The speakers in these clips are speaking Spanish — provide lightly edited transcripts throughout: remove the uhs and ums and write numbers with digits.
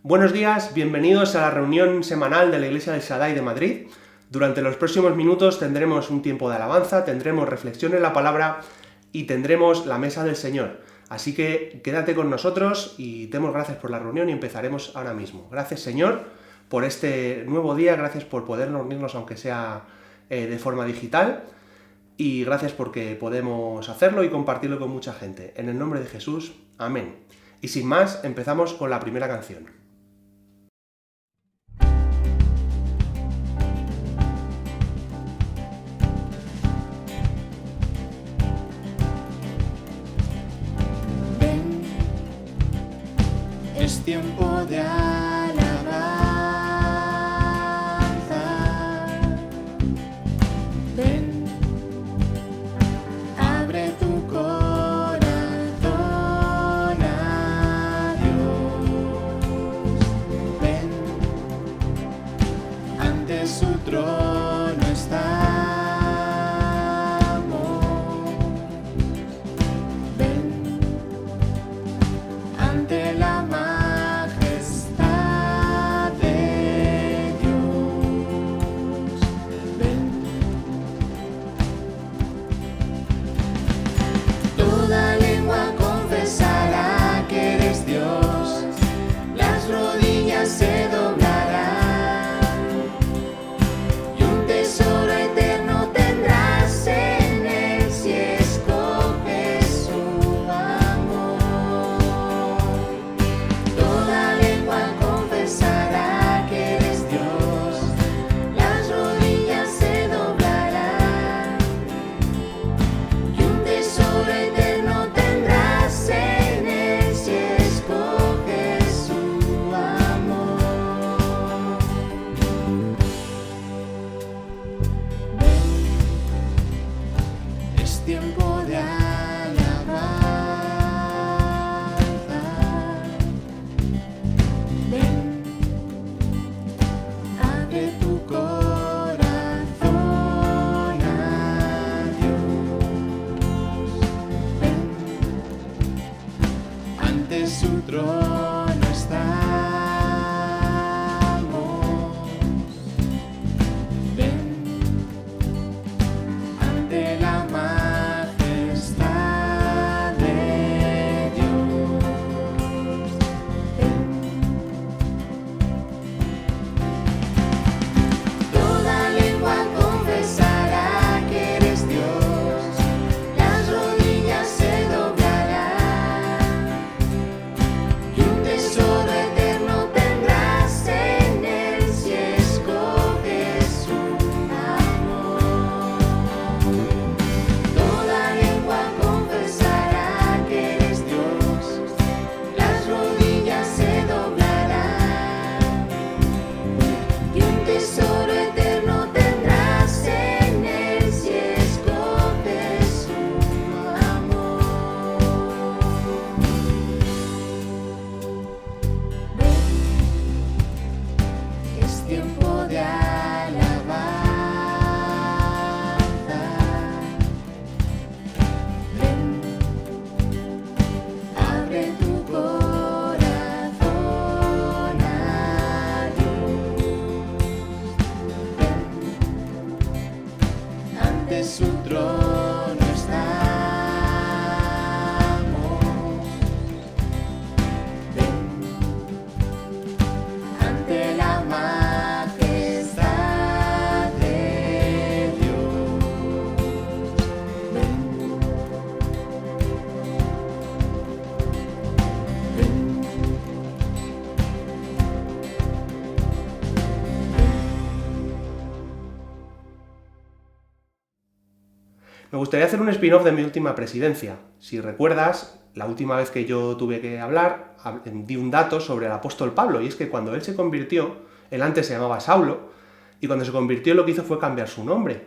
Buenos días, bienvenidos a la reunión semanal de la Iglesia del Shaddai de Madrid. Durante los próximos minutos tendremos un tiempo de alabanza, tendremos reflexión en la palabra y tendremos la mesa del Señor. Así que quédate con nosotros y demos gracias por la reunión y empezaremos ahora mismo. Gracias, Señor, por este nuevo día, gracias por poder reunirnos aunque sea de forma digital y gracias porque podemos hacerlo y compartirlo con mucha gente. En el nombre de Jesús, amén. Y sin más, empezamos con la primera canción. Ven, es tiempo de alabanza. Ven, abre tu corazón a Dios. Ven, ante su trono estamos. Ven, ante la majestad de Dios. Ven, toda lengua confesará que eres Dios, las rodillas se doblarán y un tesoro eterno tendrás en él si escoges su amor. Toda lengua confesará que eres Dios, las rodillas se doblarán y un tesoro eterno tendrás en él si escoges su amor. Ven, es tiempo de alabanza. Ven, abre tu corazón a Dios. Ven, ante su trono estamos. Ven, ante la majestad de Dios. Ven, toda lengua confesará que eres Dios, las rodillas se doblarán y un tesoro eterno tendrás en él si escoges su amor. Toda lengua confesará que eres Dios, las rodillas se doblarán y un tesoro eterno tendrás en él si escoges su amor. Ven, es tiempo de alabanza. Ven, abre tu corazón a Dios. Ven, ante su trono estamos. Ven, ante la majestad de Dios. Ven, ven, Me gustaría hacer un spin-off de mi última presidencia. Si recuerdas, la última vez que yo tuve que hablar, di un dato sobre el apóstol Pablo, y es que cuando él se convirtió, él antes se llamaba Saulo, y cuando se convirtió lo que hizo fue cambiar su nombre.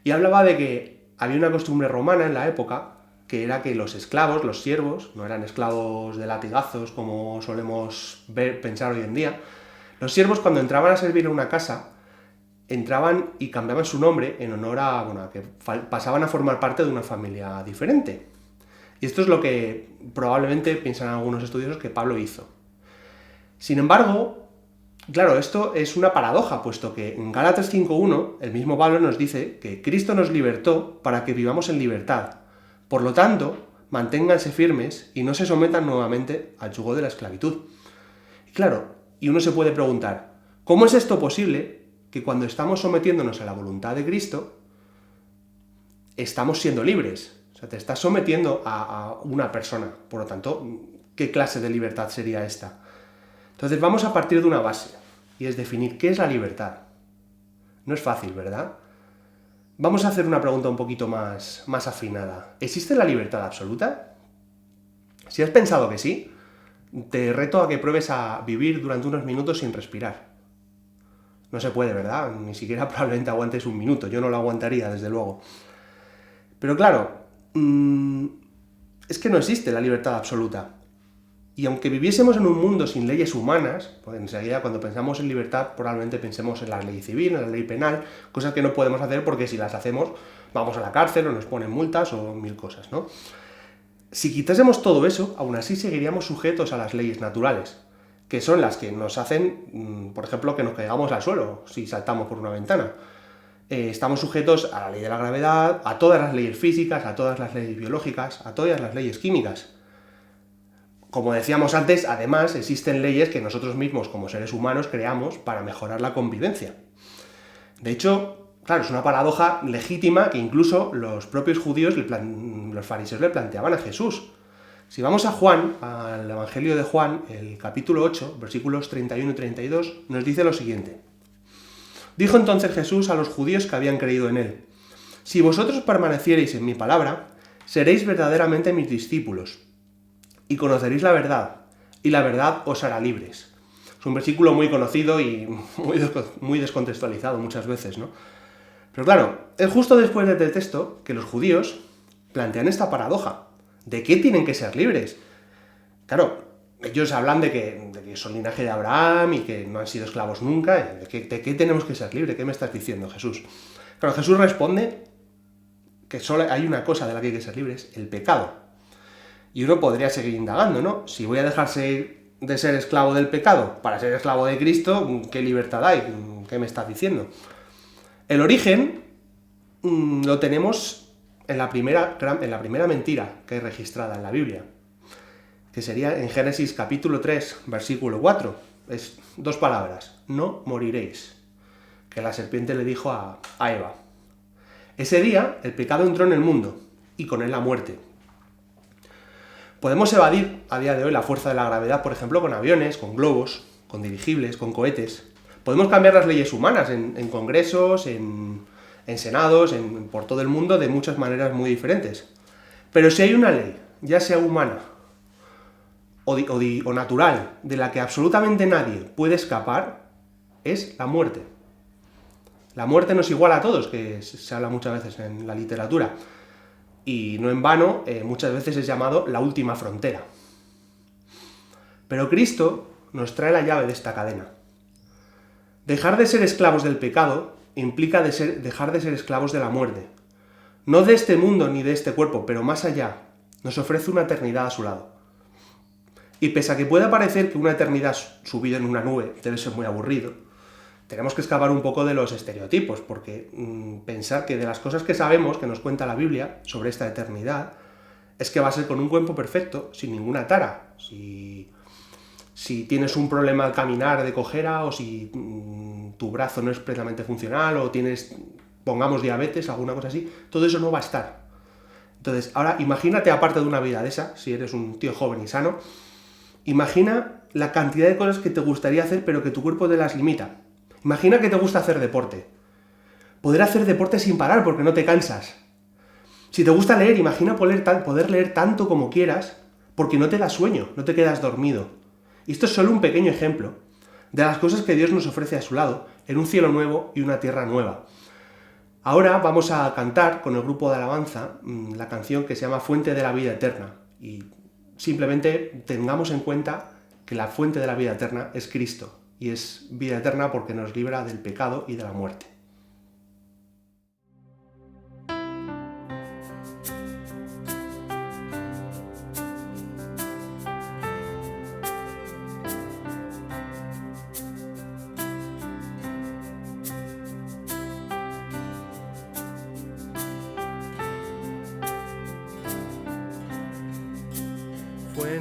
Y hablaba de que había una costumbre romana en la época, que era que los esclavos, los siervos, no eran esclavos de latigazos como solemos pensar hoy en día, los siervos cuando entraban a servir en una casa, entraban y cambiaban su nombre en honor a, bueno, a que pasaban a formar parte de una familia diferente. Y esto es lo que probablemente piensan algunos estudiosos que Pablo hizo. Sin embargo, claro, esto es una paradoja, puesto que en Gálatas 5.1 el mismo Pablo nos dice que Cristo nos libertó para que vivamos en libertad. Por lo tanto, manténganse firmes y no se sometan nuevamente al yugo de la esclavitud. Y claro, y uno se puede preguntar, ¿cómo es esto posible que cuando estamos sometiéndonos a la voluntad de Cristo, estamos siendo libres? O sea, te estás sometiendo a una persona. Por lo tanto, ¿qué clase de libertad sería esta? Entonces vamos a partir de una base, y es definir qué es la libertad. No es fácil, ¿verdad? Vamos a hacer una pregunta un poquito más afinada. ¿Existe la libertad absoluta? Si has pensado que sí, te reto a que pruebes a vivir durante unos minutos sin respirar. No se puede, ¿verdad? Ni siquiera probablemente aguantes un minuto. Yo no lo aguantaría, desde luego. Pero claro, es que no existe la libertad absoluta. Y aunque viviésemos en un mundo sin leyes humanas, pues enseguida cuando pensamos en libertad probablemente pensemos en la ley civil, en la ley penal, cosas que no podemos hacer porque si las hacemos vamos a la cárcel o nos ponen multas o mil cosas, ¿no? Si quitásemos todo eso, aún así seguiríamos sujetos a las leyes naturales, que son las que nos hacen, por ejemplo, que nos caigamos al suelo si saltamos por una ventana. Estamos sujetos a la ley de la gravedad, a todas las leyes físicas, a todas las leyes biológicas, a todas las leyes químicas. Como decíamos antes, además existen leyes que nosotros mismos como seres humanos creamos para mejorar la convivencia. De hecho, claro, es una paradoja legítima que incluso los propios judíos, los fariseos, le planteaban a Jesús. Si vamos a Juan, al Evangelio de Juan, el capítulo 8, versículos 31 y 32, nos dice lo siguiente. Dijo entonces Jesús a los judíos que habían creído en él: si vosotros permaneciereis en mi palabra, seréis verdaderamente mis discípulos, y conoceréis la verdad, y la verdad os hará libres. Es un versículo muy conocido y muy descontextualizado muchas veces, ¿no? Pero claro, es justo después del texto que los judíos plantean esta paradoja. ¿De qué tienen que ser libres? Claro, ellos hablan de que son linaje de Abraham y que no han sido esclavos nunca. ¿De qué tenemos que ser libres? ¿Qué me estás diciendo, Jesús? Claro, Jesús responde que solo hay una cosa de la que hay que ser libres, el pecado. Y uno podría seguir indagando, ¿no? Si voy a dejarse de ser esclavo del pecado para ser esclavo de Cristo, ¿qué libertad hay? ¿Qué me estás diciendo? El origen lo tenemos en la primera mentira que hay registrada en la Biblia, que sería en Génesis capítulo 3, versículo 4. Es dos palabras: no moriréis, que la serpiente le dijo a Eva. Ese día el pecado entró en el mundo y con él la muerte. Podemos evadir a día de hoy la fuerza de la gravedad, por ejemplo, con aviones, con globos, con dirigibles, con cohetes. Podemos cambiar las leyes humanas en congresos, en senados, por todo el mundo, de muchas maneras muy diferentes. Pero si hay una ley, ya sea humana o natural, de la que absolutamente nadie puede escapar, es la muerte. La muerte nos iguala a todos, que se habla muchas veces en la literatura. Y no en vano, muchas veces es llamado la última frontera. Pero Cristo nos trae la llave de esta cadena. Dejar de ser esclavos del pecado implica dejar de ser esclavos de la muerte. No de este mundo ni de este cuerpo, pero más allá, nos ofrece una eternidad a su lado. Y pese a que pueda parecer que una eternidad subida en una nube debe ser muy aburrido, tenemos que escapar un poco de los estereotipos, porque pensar que de las cosas que sabemos, que nos cuenta la Biblia sobre esta eternidad, es que va a ser con un cuerpo perfecto, sin ninguna tara. Si tienes un problema al caminar de cojera, o si tu brazo no es plenamente funcional, o tienes, pongamos, diabetes, alguna cosa así, todo eso no va a estar. Entonces, ahora imagínate, aparte de una vida de esa, si eres un tío joven y sano, imagina la cantidad de cosas que te gustaría hacer, pero que tu cuerpo te las limita. Imagina que te gusta hacer deporte. Poder hacer deporte sin parar porque no te cansas. Si te gusta leer, imagina poder leer tanto como quieras porque no te da sueño, no te quedas dormido. Y esto es solo un pequeño ejemplo de las cosas que Dios nos ofrece a su lado, en un cielo nuevo y una tierra nueva. Ahora vamos a cantar con el grupo de alabanza la canción que se llama Fuente de la Vida Eterna. Y simplemente tengamos en cuenta que la fuente de la vida eterna es Cristo. Y es vida eterna porque nos libra del pecado y de la muerte.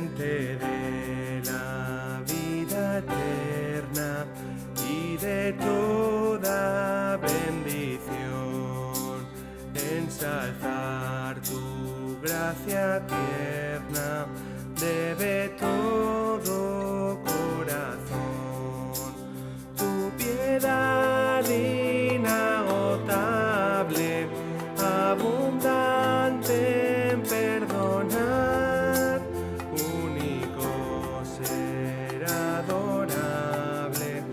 fuente de la vida eterna y de toda bendición, ensalzar tu gracia tierna debe todo corazón. Tu piedad inagotable, abundante en perdonar, único ser adorable,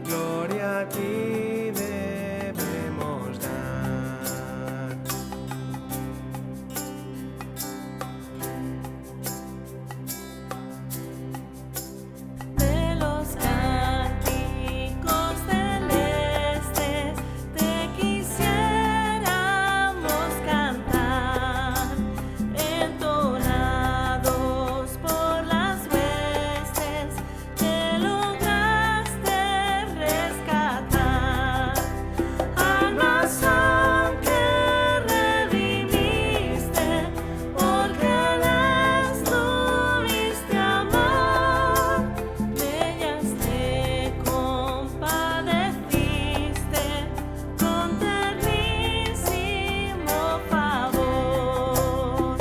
gloria a ti debemos dar. De los cánticos celestes te quisiéramos cantar, entonados por las huestes que lograste rescatar. Almas que redimiste, porque les tuviste amor, de ellas te compadeciste con ternísimo favor.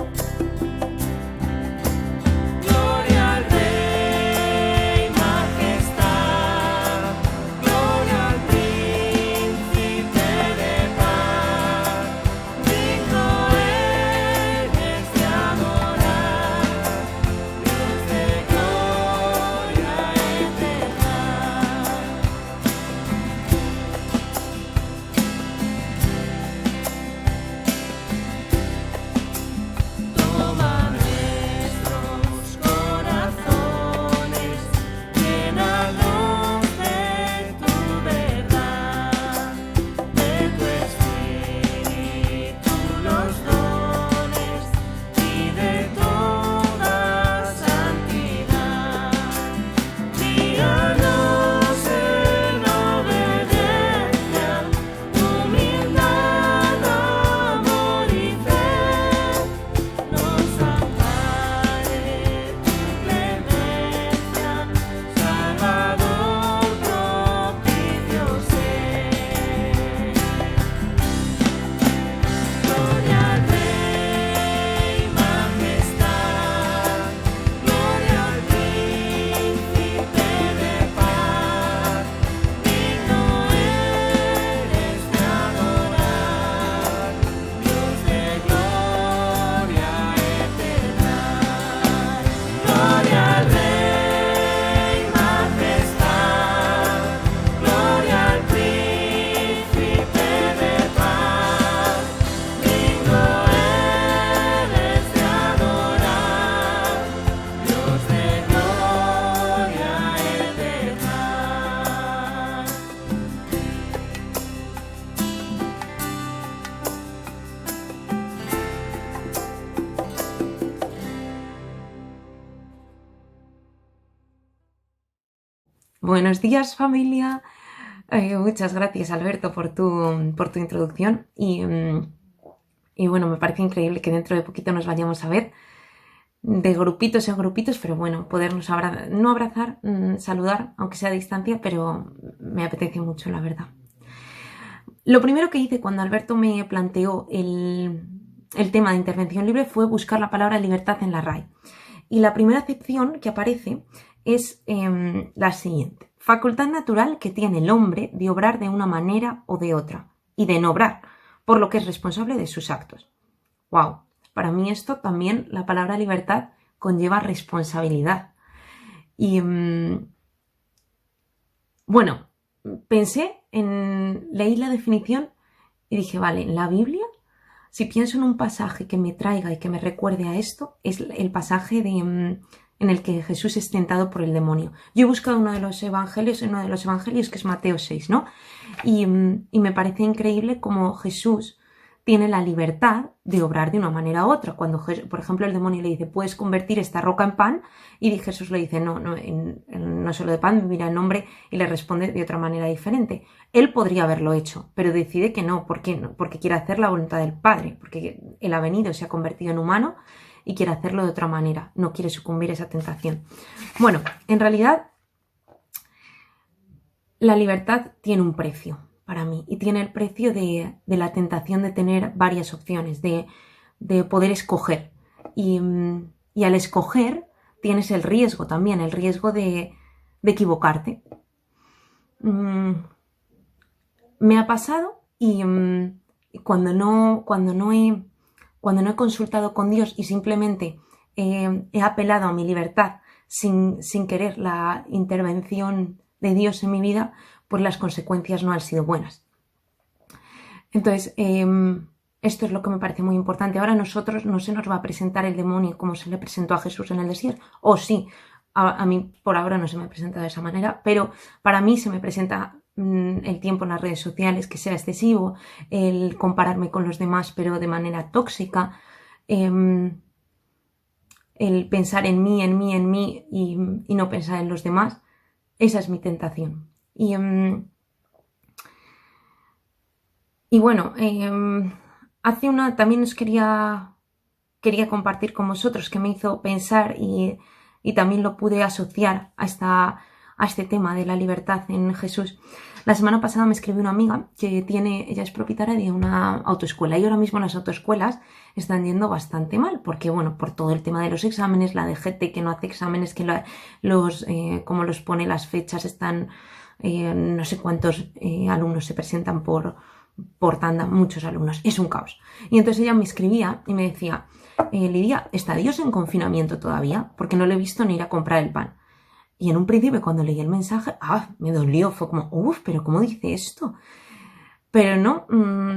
Gloria al Rey, majestad, gloria al Príncipe de paz, digno eres de adorar, Dios de gloria eterna. Toma nuestros corazones, llénalos de tu verdad, de tu espíritu los dones y de toda santidad. Guíanos en obediencia, humildad, amor y fe. Nos ampare tu clemencia, Salvador propicio sé. Gloria al Rey, majestad, gloria al Príncipe de paz, digno eres de adorar, Dios de gloria eterna. Gloria al Rey, majestad, gloria al Príncipe de paz, digno eres de adorar, Dios de gloria eterna. Buenos días, familia. Muchas gracias, Alberto, por tu introducción. Y bueno, me parece increíble que dentro de poquito nos vayamos a ver de grupitos en grupitos, pero bueno, podernos no abrazar, saludar, aunque sea a distancia, pero me apetece mucho, la verdad. Lo primero que hice cuando Alberto me planteó el tema de intervención libre fue buscar la palabra libertad en la RAE. Y la primera acepción que aparece es la siguiente: facultad natural que tiene el hombre de obrar de una manera o de otra, y de no obrar, por lo que es responsable de sus actos. ¡Wow! Para mí esto también, la palabra libertad, conlleva responsabilidad. Y bueno, leí la definición y dije, vale, en la Biblia, si pienso en un pasaje que me traiga y que me recuerde a esto, es el pasaje en el que Jesús es tentado por el demonio. Yo he buscado uno de los evangelios que es Mateo 6, ¿no? Y me parece increíble cómo Jesús tiene la libertad de obrar de una manera u otra. Cuando, por ejemplo, el demonio le dice, puedes convertir esta roca en pan, y Jesús le dice, no solo de pan vivirá el hombre, y le responde de otra manera diferente. Él podría haberlo hecho, pero decide que no. ¿Por qué no? Porque quiere hacer la voluntad del Padre, porque Él ha venido, se ha convertido en humano, y quiere hacerlo de otra manera, no quiere sucumbir a esa tentación. Bueno, en realidad la libertad tiene un precio para mí y tiene el precio de la tentación de tener varias opciones, de poder escoger. Y al escoger tienes el riesgo también, el riesgo de equivocarte. Me ha pasado y cuando no he consultado con Dios y simplemente he apelado a mi libertad sin querer la intervención de Dios en mi vida, pues las consecuencias no han sido buenas. Entonces, esto es lo que me parece muy importante. Ahora a nosotros no se nos va a presentar el demonio como se le presentó a Jesús en el desierto. O sí, a mí por ahora no se me presenta de esa manera, pero para mí se me presenta el tiempo en las redes sociales que sea excesivo, el compararme con los demás pero de manera tóxica, el pensar en mí y no pensar en los demás. Esa es mi tentación. Y bueno, también os quería compartir con vosotros que me hizo pensar y también lo pude asociar a este tema de la libertad en Jesús. La semana pasada me escribió una amiga que ella es propietaria de una autoescuela y ahora mismo las autoescuelas están yendo bastante mal porque, bueno, por todo el tema de los exámenes, la DGT que no hace exámenes, que como los pone las fechas, están no sé cuántos alumnos se presentan por tanda, muchos alumnos, es un caos. Y entonces ella me escribía y me decía, Lidia, ¿está Dios en confinamiento todavía? Porque no le he visto ni ir a comprar el pan. Y en un principio cuando leí el mensaje, me dolió, fue como, pero ¿cómo dice esto? Pero no,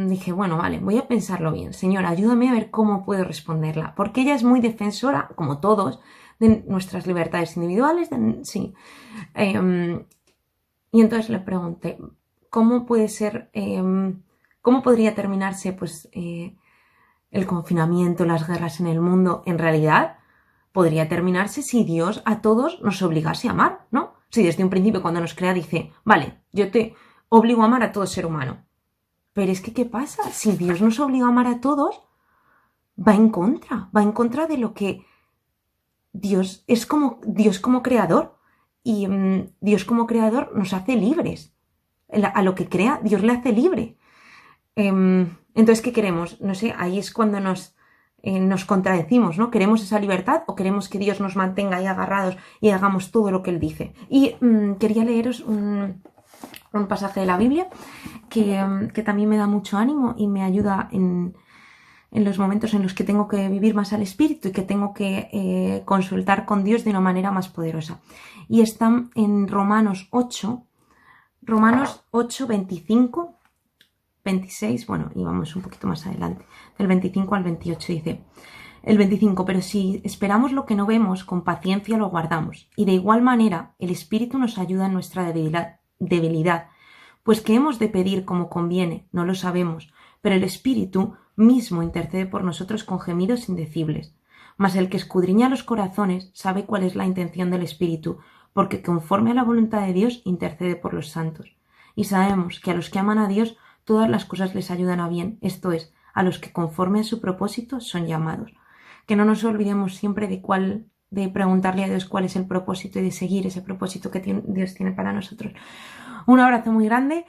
dije, bueno, vale, voy a pensarlo bien. Señora, ayúdame a ver cómo puedo responderla. Porque ella es muy defensora, como todos, de nuestras libertades individuales, sí. Y entonces le pregunté, ¿cómo podría terminarse pues, el confinamiento, las guerras en el mundo? En realidad, podría terminarse si Dios a todos nos obligase a amar, ¿no? Si desde un principio cuando nos crea dice, vale, yo te obligo a amar a todo ser humano. Pero es que, ¿qué pasa? Si Dios nos obliga a amar a todos, va en contra de lo que Dios es como creador. Y Dios como creador nos hace libres. A lo que crea, Dios le hace libre. Entonces, ¿qué queremos? No sé, ahí es cuando nos contradecimos, ¿no? ¿Queremos esa libertad o queremos que Dios nos mantenga ahí agarrados y hagamos todo lo que Él dice? Y quería leeros un pasaje de la Biblia que también me da mucho ánimo y me ayuda en los momentos en los que tengo que vivir más al Espíritu y que tengo que consultar con Dios de una manera más poderosa. Y está en Romanos 8, 25, 26, bueno, y vamos un poquito más adelante, del 25 al 28 dice, el 25, pero si esperamos lo que no vemos, con paciencia lo guardamos, y de igual manera el Espíritu nos ayuda en nuestra debilidad, pues que hemos de pedir como conviene, no lo sabemos, pero el Espíritu mismo intercede por nosotros con gemidos indecibles. Mas el que escudriña los corazones sabe cuál es la intención del Espíritu, porque conforme a la voluntad de Dios intercede por los santos. Y sabemos que a los que aman a Dios todas las cosas les ayudan a bien, esto es, a los que conforme a su propósito son llamados. Que no nos olvidemos siempre de preguntarle a Dios cuál es el propósito y de seguir ese propósito que Dios tiene para nosotros. Un abrazo muy grande.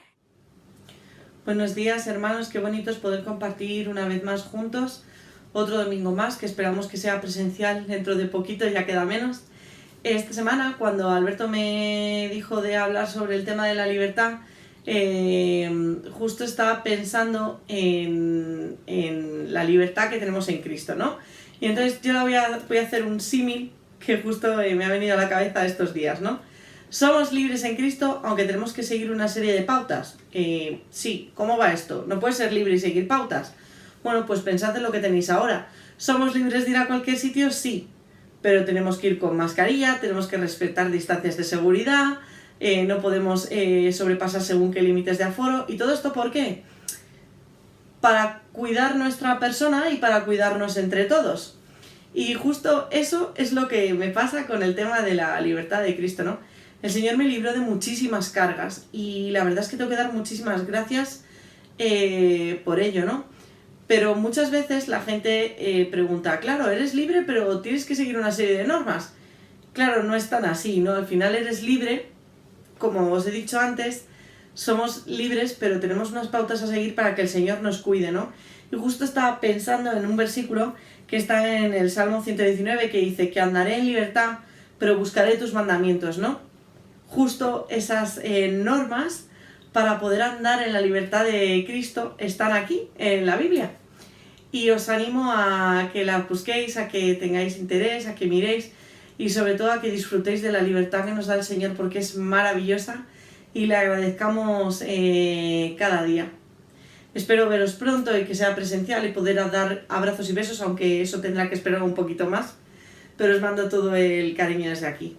Buenos días, hermanos, qué bonito es poder compartir una vez más juntos, otro domingo más, que esperamos que sea presencial dentro de poquito, ya queda menos. Esta semana, cuando Alberto me dijo de hablar sobre el tema de la libertad, justo estaba pensando en la libertad que tenemos en Cristo, ¿no? Y entonces yo voy a hacer un símil que justo me ha venido a la cabeza estos días, ¿no? Somos libres en Cristo, aunque tenemos que seguir una serie de pautas. Sí, ¿cómo va esto? ¿No puedes ser libre y seguir pautas? Bueno, pues pensad en lo que tenéis ahora. ¿Somos libres de ir a cualquier sitio? Sí, pero tenemos que ir con mascarilla, tenemos que respetar distancias de seguridad, no podemos sobrepasar según qué límites de aforo. ¿Y todo esto por qué? Para cuidar nuestra persona y para cuidarnos entre todos. Y justo eso es lo que me pasa con el tema de la libertad de Cristo, ¿no? El Señor me libró de muchísimas cargas y la verdad es que tengo que dar muchísimas gracias por ello, ¿no? Pero muchas veces la gente pregunta, claro, eres libre, pero tienes que seguir una serie de normas. Claro, no es tan así, ¿no? Al final eres libre, como os he dicho antes, somos libres, pero tenemos unas pautas a seguir para que el Señor nos cuide, ¿no? Y justo estaba pensando en un versículo que está en el Salmo 119 que dice que andaré en libertad, pero buscaré tus mandamientos, ¿no? Justo esas normas para poder andar en la libertad de Cristo están aquí, en la Biblia. Y os animo a que las busquéis, a que tengáis interés, a que miréis y sobre todo a que disfrutéis de la libertad que nos da el Señor porque es maravillosa y le agradezcamos cada día. Espero veros pronto y que sea presencial y poder dar abrazos y besos, aunque eso tendrá que esperar un poquito más. Pero os mando todo el cariño desde aquí.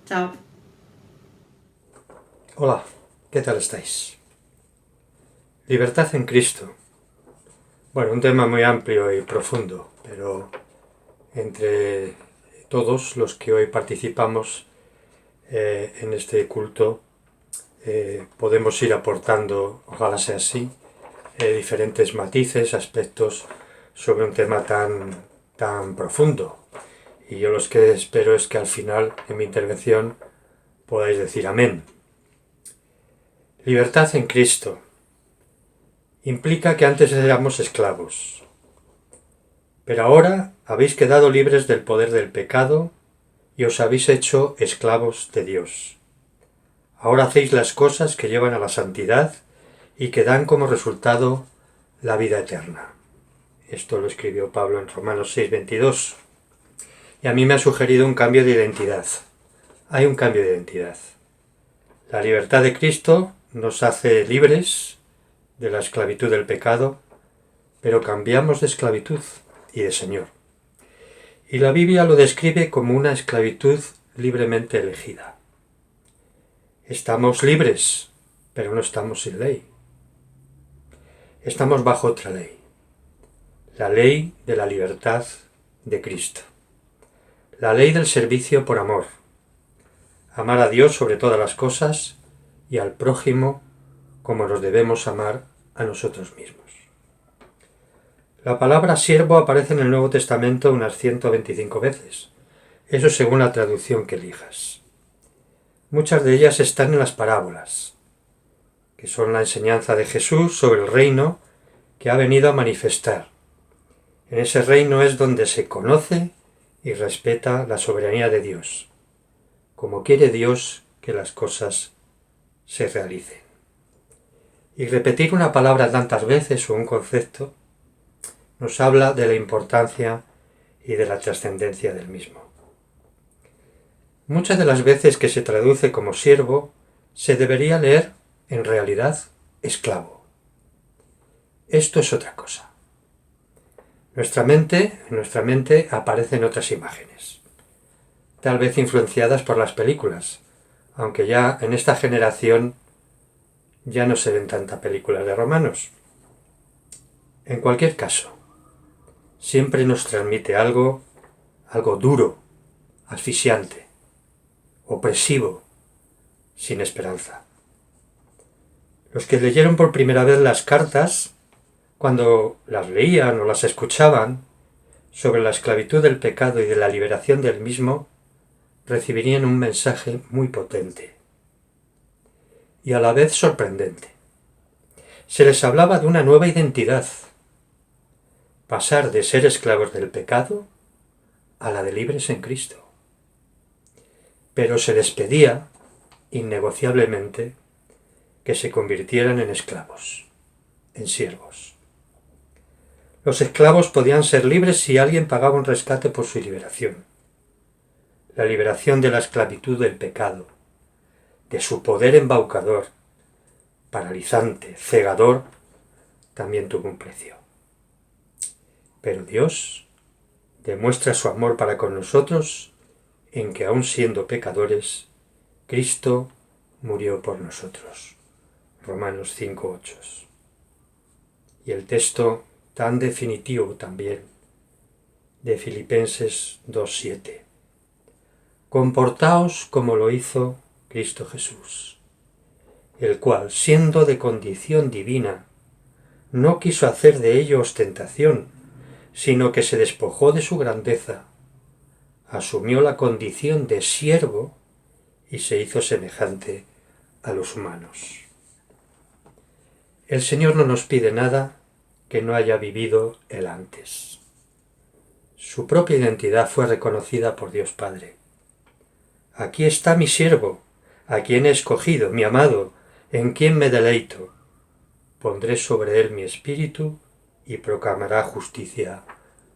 Chao. Hola, ¿qué tal estáis? Libertad en Cristo. Bueno, un tema muy amplio y profundo, pero entre todos los que hoy participamos en este culto podemos ir aportando, ojalá sea así, diferentes matices, aspectos sobre un tema tan profundo. Y yo lo que espero es que al final, en mi intervención, podáis decir amén. Libertad en Cristo implica que antes éramos esclavos, pero ahora habéis quedado libres del poder del pecado y os habéis hecho esclavos de Dios. Ahora hacéis las cosas que llevan a la santidad y que dan como resultado la vida eterna. Esto lo escribió Pablo en Romanos 6:22. Y a mí me ha sugerido un cambio de identidad. Hay un cambio de identidad. La libertad de Cristo nos hace libres de la esclavitud del pecado, pero cambiamos de esclavitud y de Señor. Y la Biblia lo describe como una esclavitud libremente elegida. Estamos libres, pero no estamos sin ley. Estamos bajo otra ley, la ley de la libertad de Cristo, la ley del servicio por amor, amar a Dios sobre todas las cosas y al prójimo como nos debemos amar a nosotros mismos. La palabra siervo aparece en el Nuevo Testamento unas 125 veces, eso según la traducción que elijas. Muchas de ellas están en las parábolas, que son la enseñanza de Jesús sobre el reino que ha venido a manifestar. En ese reino es donde se conoce y respeta la soberanía de Dios, como quiere Dios que las cosas se realicen. Y repetir una palabra tantas veces o un concepto nos habla de la importancia y de la trascendencia del mismo. Muchas de las veces que se traduce como siervo se debería leer en realidad esclavo. Esto es otra cosa. En nuestra mente aparecen otras imágenes, tal vez influenciadas por las películas, aunque ya en esta generación ya no se ven tantas películas de romanos. En cualquier caso, siempre nos transmite algo duro, asfixiante, opresivo, sin esperanza. Los que leyeron por primera vez las cartas, cuando las leían o las escuchaban, sobre la esclavitud del pecado y de la liberación del mismo, recibirían un mensaje muy potente y a la vez sorprendente. Se les hablaba de una nueva identidad, pasar de ser esclavos del pecado a la de libres en Cristo. Pero se les pedía, innegociablemente, que se convirtieran en esclavos, en siervos. Los esclavos podían ser libres si alguien pagaba un rescate por su liberación. La liberación de la esclavitud del pecado, de su poder embaucador, paralizante, cegador, también tuvo un precio. Pero Dios demuestra su amor para con nosotros en que aun siendo pecadores, Cristo murió por nosotros. Romanos 5:8. Y el texto tan definitivo también de Filipenses 2:7. Comportaos como lo hizo Cristo Jesús, el cual, siendo de condición divina, no quiso hacer de ello ostentación, sino que se despojó de su grandeza, asumió la condición de siervo y se hizo semejante a los humanos. El Señor no nos pide nada que no haya vivido Él antes. Su propia identidad fue reconocida por Dios Padre. Aquí está mi siervo, a quien he escogido, mi amado, en quien me deleito. Pondré sobre él mi espíritu y proclamará justicia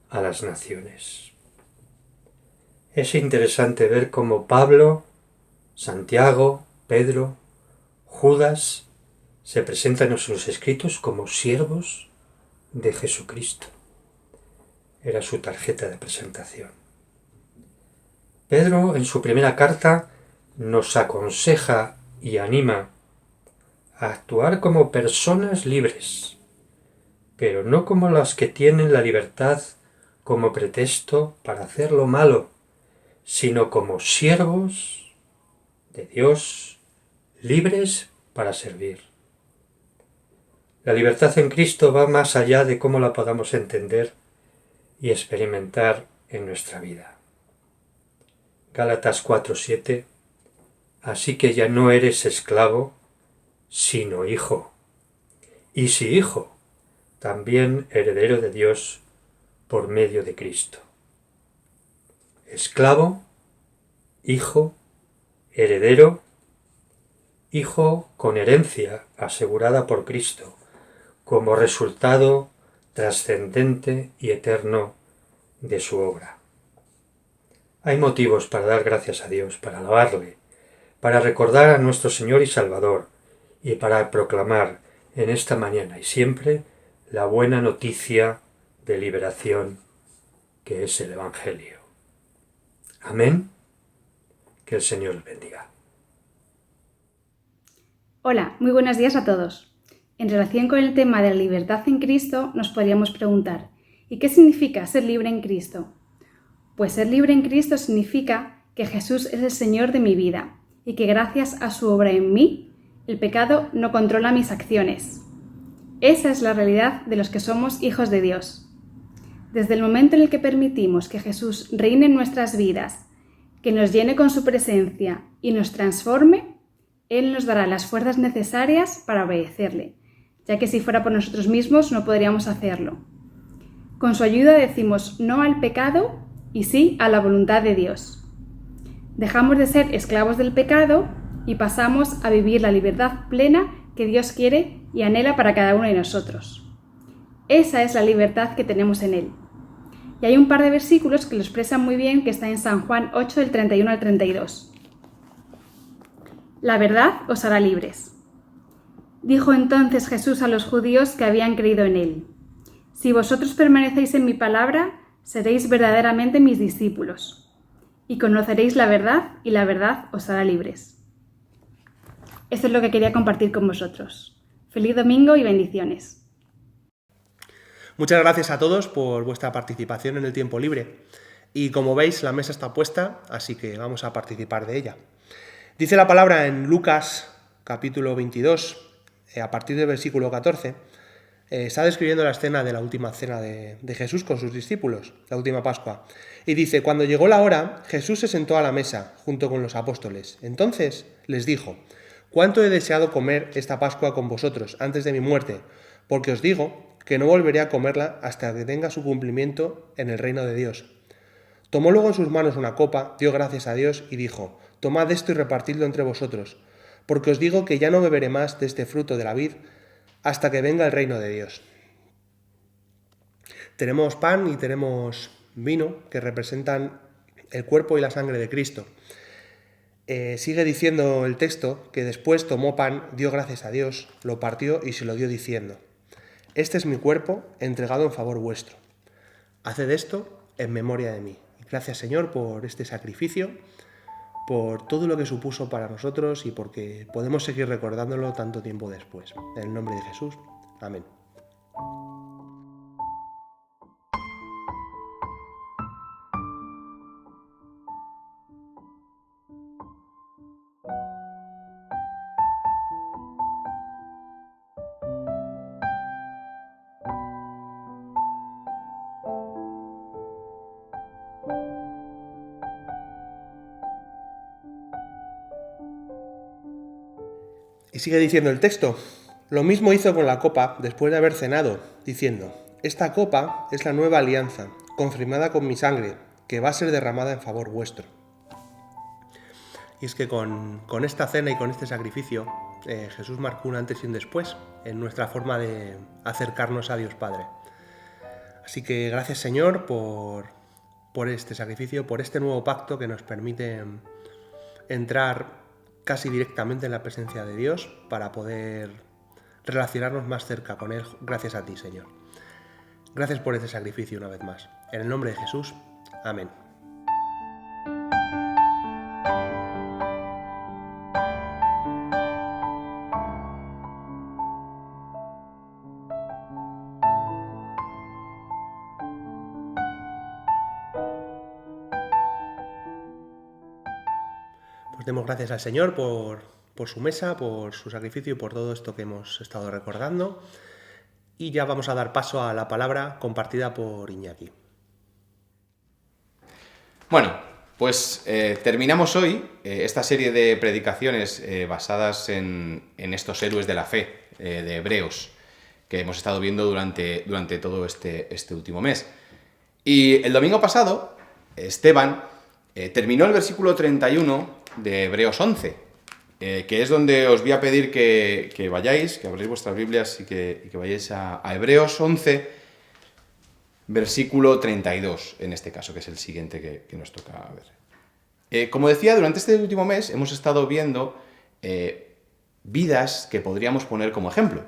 a las naciones. Es interesante ver cómo Pablo, Santiago, Pedro, Judas se presentan en sus escritos como siervos de Jesucristo. Era su tarjeta de presentación. Pedro, en su primera carta, nos aconseja y anima a actuar como personas libres, pero no como las que tienen la libertad como pretexto para hacer lo malo, sino como siervos de Dios, libres para servir. La libertad en Cristo va más allá de cómo la podamos entender y experimentar en nuestra vida. Gálatas 4:7. Así que ya no eres esclavo, sino hijo. Y si hijo, también heredero de Dios por medio de Cristo. Esclavo, hijo, heredero, hijo con herencia asegurada por Cristo, como resultado trascendente y eterno de su obra. Hay motivos para dar gracias a Dios, para alabarle, para recordar a nuestro Señor y Salvador y para proclamar en esta mañana y siempre la buena noticia de liberación que es el Evangelio. Amén. Que el Señor os bendiga. Hola, muy buenos días a todos. En relación con el tema de la libertad en Cristo, nos podríamos preguntar, ¿y qué significa ser libre en Cristo? Pues ser libre en Cristo significa que Jesús es el Señor de mi vida y que gracias a su obra en mí, el pecado no controla mis acciones. Esa es la realidad de los que somos hijos de Dios. Desde el momento en el que permitimos que Jesús reine en nuestras vidas, que nos llene con su presencia y nos transforme, Él nos dará las fuerzas necesarias para obedecerle, ya que si fuera por nosotros mismos no podríamos hacerlo. Con su ayuda decimos no al pecado y sí a la voluntad de Dios. Dejamos de ser esclavos del pecado y pasamos a vivir la libertad plena que Dios quiere y anhela para cada uno de nosotros. Esa es la libertad que tenemos en Él. Y hay un par de versículos que lo expresan muy bien, que está en San Juan 8, del 31 al 32. La verdad os hará libres. Dijo entonces Jesús a los judíos que habían creído en Él: Si vosotros permanecéis en mi palabra, seréis verdaderamente mis discípulos, y conoceréis la verdad, y la verdad os hará libres. Esto es lo que quería compartir con vosotros. Feliz domingo y bendiciones. Muchas gracias a todos por vuestra participación en el tiempo libre. Y como veis, la mesa está puesta, así que vamos a participar de ella. Dice la palabra en Lucas, capítulo 22, a partir del versículo 14, está describiendo la escena de la última cena de Jesús con sus discípulos, la última Pascua. Y dice, cuando llegó la hora, Jesús se sentó a la mesa junto con los apóstoles. Entonces les dijo, «¿Cuánto he deseado comer esta Pascua con vosotros antes de mi muerte? Porque os digo que no volveré a comerla hasta que tenga su cumplimiento en el reino de Dios». Tomó luego en sus manos una copa, dio gracias a Dios y dijo, «Tomad esto y repartidlo entre vosotros, porque os digo que ya no beberé más de este fruto de la vid hasta que venga el reino de Dios». Tenemos pan y tenemos vino que representan el cuerpo y la sangre de Cristo. Sigue diciendo el texto que después tomó pan, dio gracias a Dios, lo partió y se lo dio diciendo, «Este es mi cuerpo entregado en favor vuestro. Haced esto en memoria de mí». Gracias, Señor, por este sacrificio, por todo lo que supuso para nosotros y porque podemos seguir recordándolo tanto tiempo después. En el nombre de Jesús. Amén. Y sigue diciendo el texto: lo mismo hizo con la copa después de haber cenado, diciendo: esta copa es la nueva alianza, confirmada con mi sangre, que va a ser derramada en favor vuestro. Y es que con esta cena y con este sacrificio, Jesús marcó un antes y un después en nuestra forma de acercarnos a Dios Padre. Así que gracias, Señor, por este sacrificio, por este nuevo pacto que nos permite entrar casi directamente en la presencia de Dios para poder relacionarnos más cerca con Él. Gracias a ti, Señor. Gracias por este sacrificio una vez más. En el nombre de Jesús. Amén. Pues demos gracias al Señor por su mesa, por su sacrificio y por todo esto que hemos estado recordando. Y ya vamos a dar paso a la palabra compartida por Iñaki. Bueno, pues terminamos hoy esta serie de predicaciones basadas en estos héroes de la fe de Hebreos que hemos estado viendo durante todo este último mes. Y el domingo pasado, Esteban terminó el versículo 31 de Hebreos 11, que es donde os voy a pedir que vayáis, que abréis vuestras Biblias y que vayáis a Hebreos 11, versículo 32, en este caso, que es el siguiente que nos toca ver. Como decía, durante este último mes hemos estado viendo vidas que podríamos poner como ejemplo.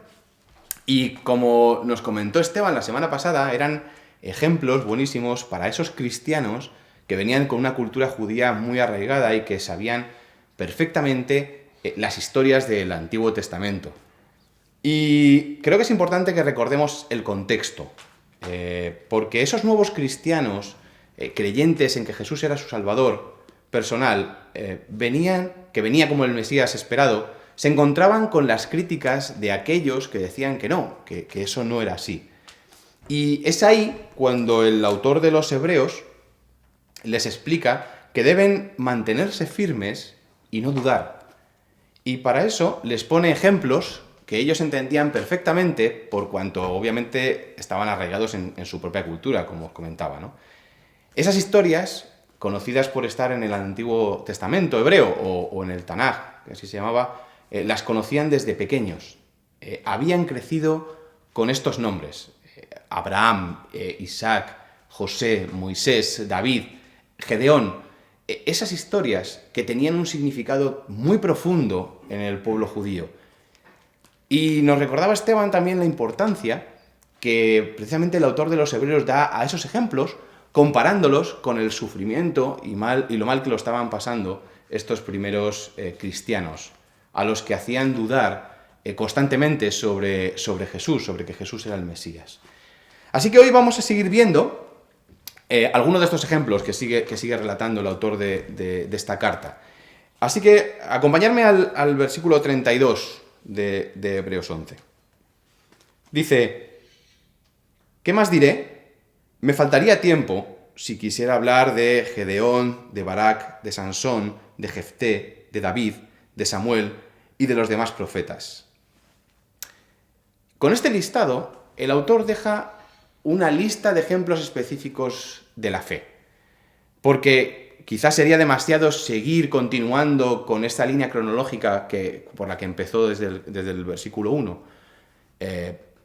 Y como nos comentó Esteban la semana pasada, eran ejemplos buenísimos para esos cristianos que venían con una cultura judía muy arraigada y que sabían perfectamente las historias del Antiguo Testamento. Y creo que es importante que recordemos el contexto, porque esos nuevos cristianos, creyentes en que Jesús era su Salvador personal, que venía como el Mesías esperado, se encontraban con las críticas de aquellos que decían que no, que eso no era así. Y es ahí cuando el autor de los Hebreos les explica que deben mantenerse firmes y no dudar. Y para eso les pone ejemplos que ellos entendían perfectamente, por cuanto obviamente estaban arraigados en su propia cultura, como os comentaba, ¿no? Esas historias, conocidas por estar en el Antiguo Testamento hebreo o en el Tanaj, que así se llamaba, las conocían desde pequeños. Habían crecido con estos nombres: Abraham, Isaac, José, Moisés, David, Gedeón. Esas historias que tenían un significado muy profundo en el pueblo judío. Y nos recordaba Esteban también la importancia que precisamente el autor de los Hebreos da a esos ejemplos, comparándolos con el sufrimiento y lo mal que lo estaban pasando estos primeros cristianos, a los que hacían dudar constantemente sobre Jesús, sobre que Jesús era el Mesías. Así que hoy vamos a seguir viendo algunos de estos ejemplos que sigue relatando el autor de esta carta. Así que acompañadme al versículo 32 de Hebreos 11. Dice: ¿qué más diré? Me faltaría tiempo si quisiera hablar de Gedeón, de Barak, de Sansón, de Jefté, de David, de Samuel y de los demás profetas. Con este listado, el autor deja una lista de ejemplos específicos de la fe, porque quizás sería demasiado seguir continuando con esta línea cronológica por la que empezó desde el versículo 1,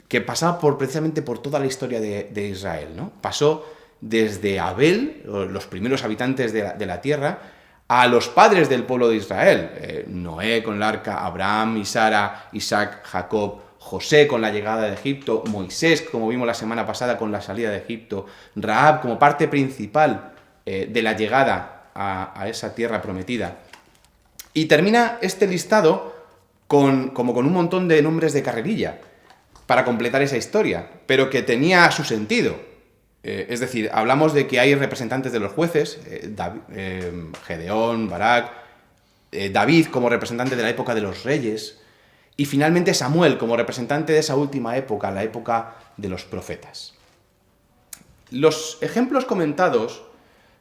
que pasaba precisamente por toda la historia de Israel, ¿no? Pasó desde Abel, los primeros habitantes de la tierra, a los padres del pueblo de Israel: Noé con el arca, Abraham y Sara, Isaac, Jacob, José con la llegada de Egipto, Moisés, como vimos la semana pasada, con la salida de Egipto, Rahab como parte principal de la llegada a esa tierra prometida. Y termina este listado como con un montón de nombres de carrerilla para completar esa historia, pero que tenía su sentido. Es decir, hablamos de que hay representantes de los jueces, Gedeón, Barak, David como representante de la época de los reyes, y finalmente Samuel como representante de esa última época, la época de los profetas. Los ejemplos comentados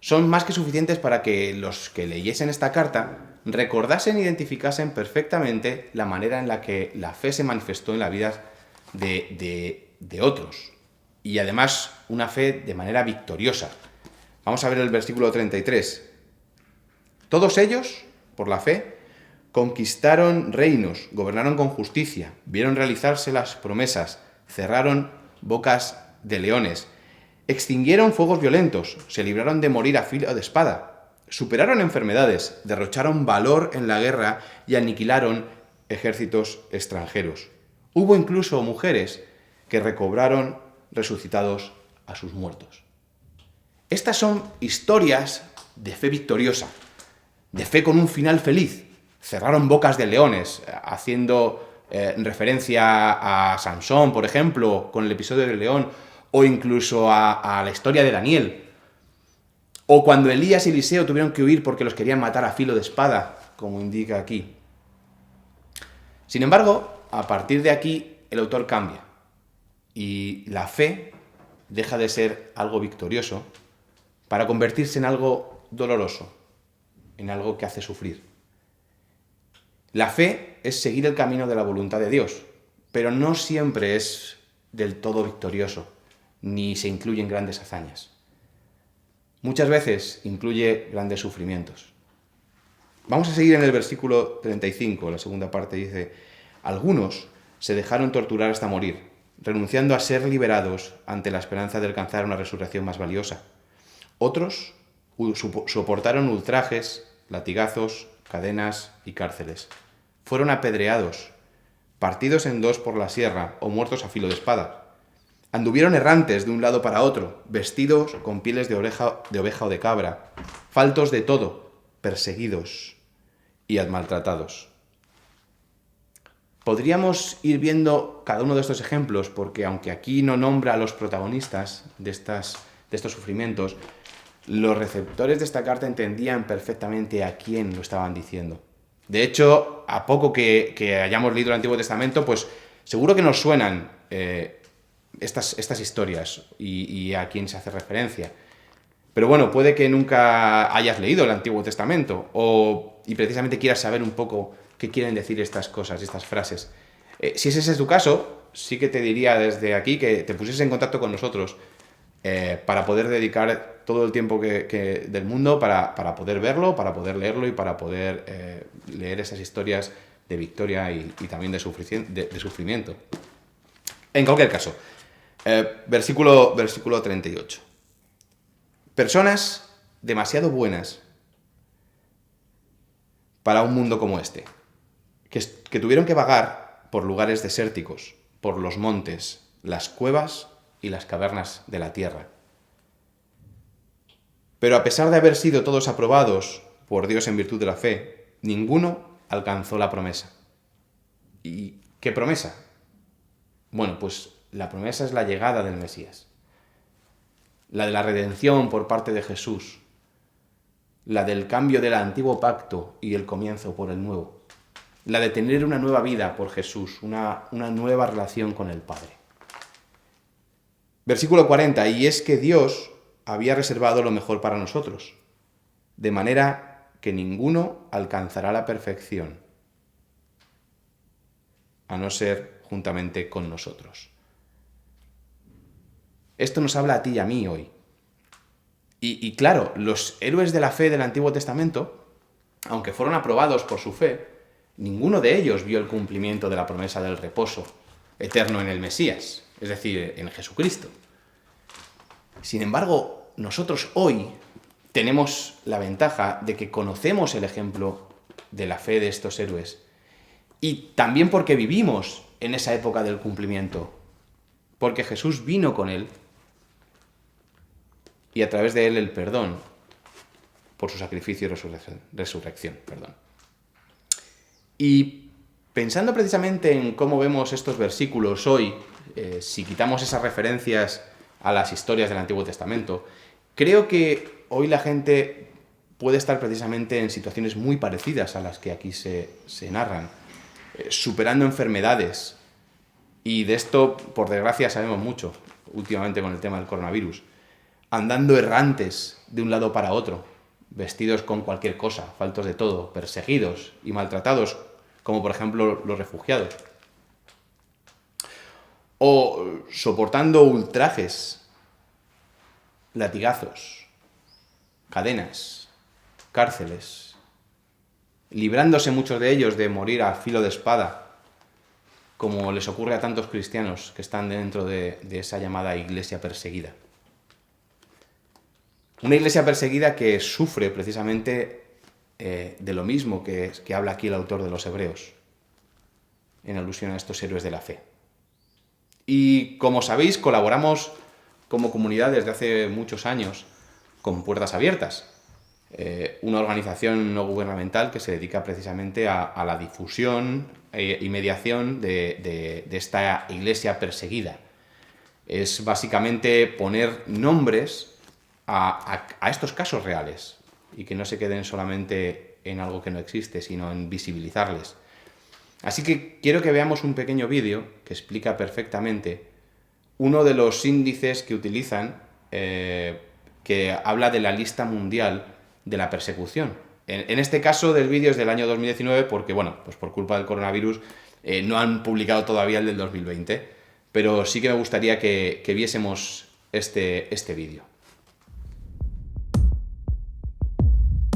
son más que suficientes para que los que leyesen esta carta recordasen e identificasen perfectamente la manera en la que la fe se manifestó en la vida de otros. Y además una fe de manera victoriosa. Vamos a ver el versículo 33. Todos ellos, por la fe, conquistaron reinos, gobernaron con justicia, vieron realizarse las promesas, cerraron bocas de leones, extinguieron fuegos violentos, se libraron de morir a filo de espada, superaron enfermedades, derrocharon valor en la guerra y aniquilaron ejércitos extranjeros. Hubo incluso mujeres que recobraron resucitados a sus muertos. Estas son historias de fe victoriosa, de fe con un final feliz. Cerraron bocas de leones, haciendo referencia a Sansón, por ejemplo, con el episodio del león, o incluso a la historia de Daniel. O cuando Elías y Eliseo tuvieron que huir porque los querían matar a filo de espada, como indica aquí. Sin embargo, a partir de aquí, el autor cambia. Y la fe deja de ser algo victorioso para convertirse en algo doloroso, en algo que hace sufrir. La fe es seguir el camino de la voluntad de Dios, pero no siempre es del todo victorioso, ni se incluyen grandes hazañas. Muchas veces incluye grandes sufrimientos. Vamos a seguir en el versículo 35, la segunda parte dice: algunos se dejaron torturar hasta morir, renunciando a ser liberados ante la esperanza de alcanzar una resurrección más valiosa. Otros soportaron ultrajes, latigazos, cadenas y cárceles. Fueron apedreados, partidos en dos por la sierra o muertos a filo de espada. Anduvieron errantes de un lado para otro, vestidos con pieles de oveja o de cabra, faltos de todo, perseguidos y maltratados. Podríamos ir viendo cada uno de estos ejemplos, porque aunque aquí no nombra a los protagonistas de estos sufrimientos, los receptores de esta carta entendían perfectamente a quién lo estaban diciendo. De hecho, a poco que hayamos leído el Antiguo Testamento, pues seguro que nos suenan estas historias y a quién se hace referencia. Pero bueno, puede que nunca hayas leído el Antiguo Testamento y precisamente quieras saber un poco qué quieren decir estas cosas, estas frases. Si ese es tu caso, sí que te diría desde aquí que te pusieses en contacto con nosotros para poder dedicar todo el tiempo del mundo para poder verlo, para poder leerlo y para poder leer esas historias de victoria y también de sufrimiento. En cualquier caso, versículo 38. Personas demasiado buenas para un mundo como este, que tuvieron que vagar por lugares desérticos, por los montes, las cuevas y las cavernas de la tierra. Pero a pesar de haber sido todos aprobados por Dios en virtud de la fe, ninguno alcanzó la promesa. ¿Y qué promesa? Bueno, pues la promesa es la llegada del Mesías, la de la redención por parte de Jesús, la del cambio del antiguo pacto y el comienzo por el nuevo, la de tener una nueva vida por Jesús, una nueva relación con el Padre. Versículo 40, y es que Dios había reservado lo mejor para nosotros, de manera que ninguno alcanzará la perfección, a no ser juntamente con nosotros. Esto nos habla a ti y a mí hoy. Y claro, los héroes de la fe del Antiguo Testamento, aunque fueron aprobados por su fe, ninguno de ellos vio el cumplimiento de la promesa del reposo eterno en el Mesías, es decir, en Jesucristo. Sin embargo, nosotros hoy tenemos la ventaja de que conocemos el ejemplo de la fe de estos héroes y también porque vivimos en esa época del cumplimiento, porque Jesús vino con él y a través de él el perdón por su sacrificio y resurrección. Y pensando precisamente en cómo vemos estos versículos hoy, si quitamos esas referencias a las historias del Antiguo Testamento, creo que hoy la gente puede estar precisamente en situaciones muy parecidas a las que aquí se narran, superando enfermedades. Y de esto, por desgracia, sabemos mucho últimamente con el tema del coronavirus. andando errantes de un lado para otro, vestidos con cualquier cosa, faltos de todo, perseguidos y maltratados, como por ejemplo los refugiados. O soportando ultrajes, latigazos, cadenas, cárceles, librándose muchos de ellos de morir a filo de espada, como les ocurre a tantos cristianos que están dentro de esa llamada iglesia perseguida. Una iglesia perseguida que sufre precisamente de lo mismo que habla aquí el autor de los Hebreos, en alusión a estos héroes de la fe. Y como sabéis, colaboramos como comunidad desde hace muchos años con Puertas Abiertas, una organización no gubernamental que se dedica precisamente a la difusión y mediación de esta iglesia perseguida. Es básicamente poner nombres a estos casos reales y que no se queden solamente en algo que no existe, sino en visibilizarles. Así que quiero que veamos un pequeño vídeo que explica perfectamente uno de los índices que utilizan, que habla de la lista mundial de la persecución. En este caso del vídeo es del año 2019 porque, bueno, pues por culpa del coronavirus no han publicado todavía el del 2020, pero sí que me gustaría que viésemos este vídeo.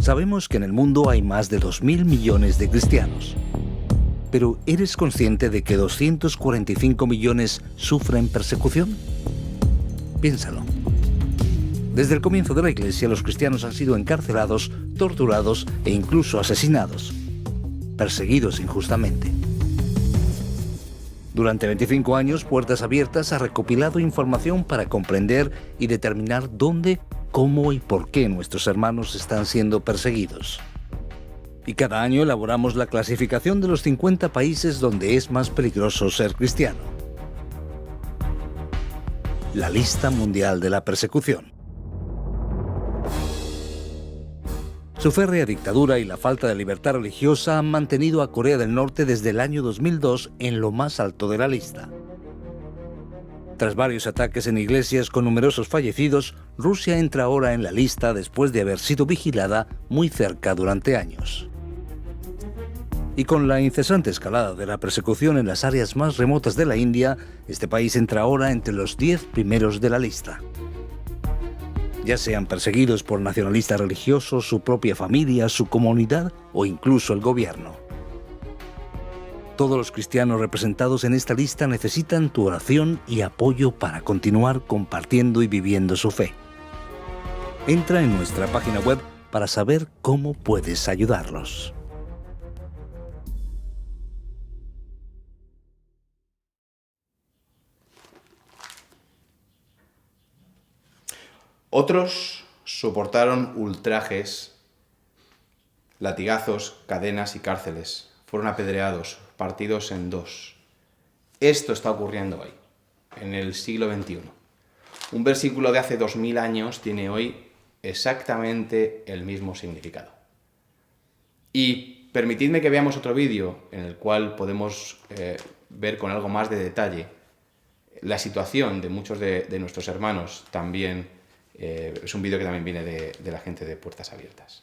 Sabemos que en el mundo hay más de 2.000 millones de cristianos. Pero ¿eres consciente de que 245 millones sufren persecución? Piénsalo. Desde el comienzo de la Iglesia, los cristianos han sido encarcelados, torturados e incluso asesinados, perseguidos injustamente. Durante 25 años, Puertas Abiertas ha recopilado información para comprender y determinar dónde, cómo y por qué nuestros hermanos están siendo perseguidos. Y cada año elaboramos la clasificación de los 50 países donde es más peligroso ser cristiano. La lista mundial de la persecución. Su férrea dictadura y la falta de libertad religiosa han mantenido a Corea del Norte desde el año 2002 en lo más alto de la lista. Tras varios ataques en iglesias con numerosos fallecidos, Rusia entra ahora en la lista después de haber sido vigilada muy cerca durante años. Y con la incesante escalada de la persecución en las áreas más remotas de la India, este país entra ahora entre los 10 primeros de la lista. Ya sean perseguidos por nacionalistas religiosos, su propia familia, su comunidad o incluso el gobierno. Todos los cristianos representados en esta lista necesitan tu oración y apoyo para continuar compartiendo y viviendo su fe. Entra en nuestra página web para saber cómo puedes ayudarlos. Otros soportaron ultrajes, latigazos, cadenas y cárceles. Fueron apedreados, partidos en dos. Esto está ocurriendo hoy, en el siglo XXI. Un versículo de hace 2000 años tiene hoy exactamente el mismo significado. Y permitidme que veamos otro vídeo en el cual podemos ver con algo más de detalle la situación de muchos de nuestros hermanos también. Es un vídeo que también viene de la gente de Puertas Abiertas.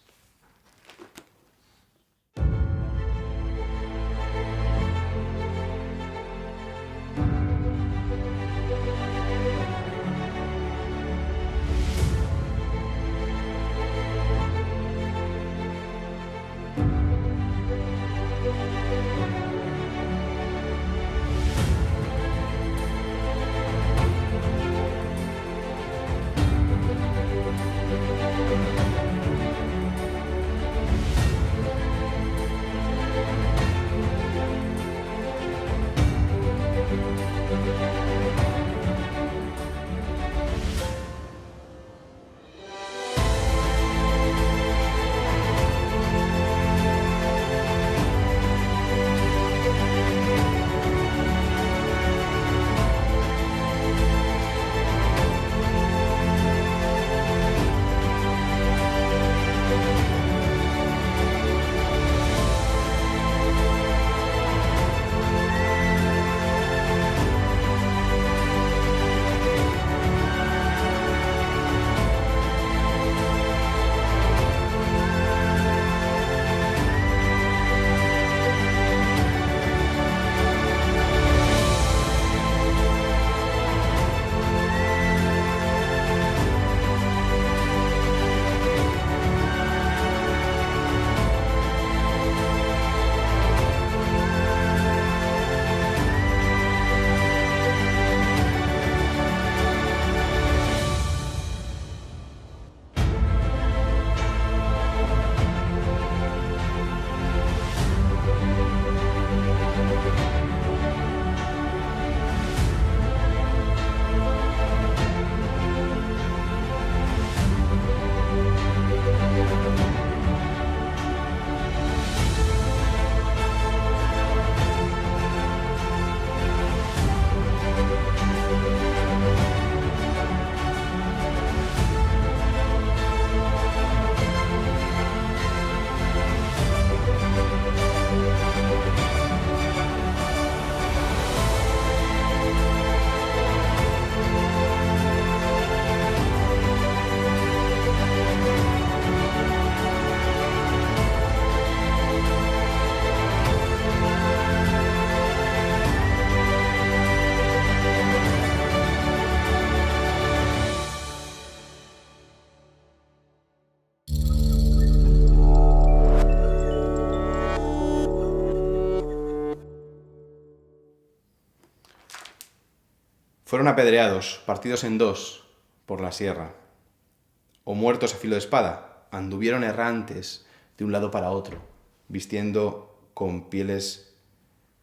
fueron apedreados, partidos en dos por la sierra, o muertos a filo de espada, anduvieron errantes de un lado para otro, vistiendo con pieles